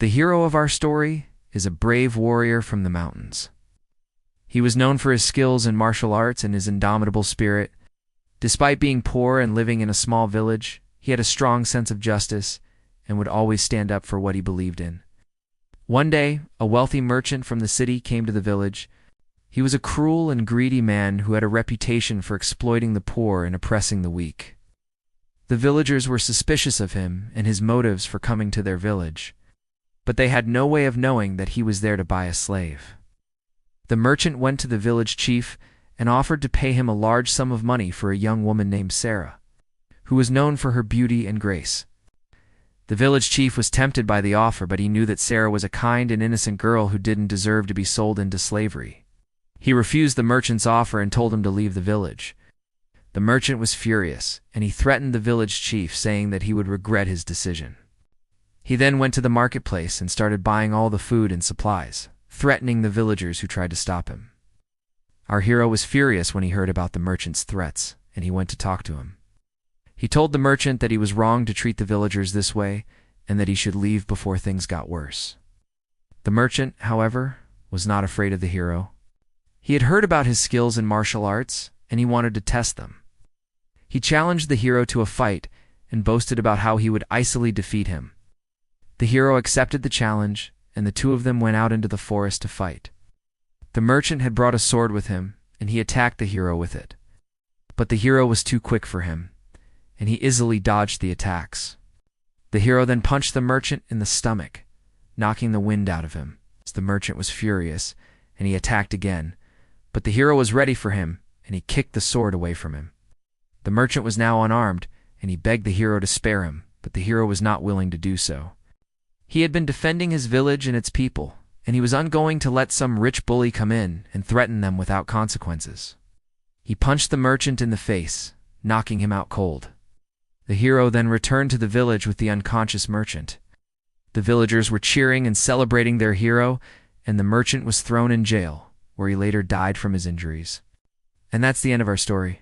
The hero of our story is a brave warrior from the mountains. He was known for his skills in martial arts and his indomitable spirit. Despite being poor and living in a small village, he had a strong sense of justice and would always stand up for what he believed in. One day, a wealthy merchant from the city came to the village. He was a cruel and greedy man who had a reputation for exploiting the poor and oppressing the weak. The villagers were suspicious of him and his motives for coming to their village, but they had no way of knowing that he was there to buy a slave. The merchant went to the village chief and offered to pay him a large sum of money for a young woman named Sarah, who was known for her beauty and grace. The village chief was tempted by the offer, but he knew that Sarah was a kind and innocent girl who didn't deserve to be sold into slavery. He refused the merchant's offer and told him to leave the village. The merchant was furious, and he threatened the village chief, saying that he would regret his decision. He then went to the marketplace and started buying all the food and supplies, threatening the villagers who tried to stop him. Our hero was furious when he heard about the merchant's threats, and he went to talk to him. He told the merchant that he was wrong to treat the villagers this way and that he should leave before things got worse. The merchant, however, was not afraid of the hero. He had heard about his skills in martial arts, and he wanted to test them. He challenged the hero to a fight and boasted about how he would easily defeat him. The hero accepted the challenge, and the two of them went out into the forest to fight. The merchant had brought a sword with him, and he attacked the hero with it. But the hero was too quick for him, and he easily dodged the attacks. The hero then punched the merchant in the stomach, knocking the wind out of him. The merchant was furious, and he attacked again, but the hero was ready for him, and he kicked the sword away from him. The merchant was now unarmed, and he begged the hero to spare him, but the hero was not willing to do so. He had been defending his village and its people, and he was ungoing to let some rich bully come in and threaten them without consequences. He punched the merchant in the face, knocking him out cold. The hero then returned to the village with the unconscious merchant. The villagers were cheering and celebrating their hero, and the merchant was thrown in jail, where he later died from his injuries. And that's the end of our story.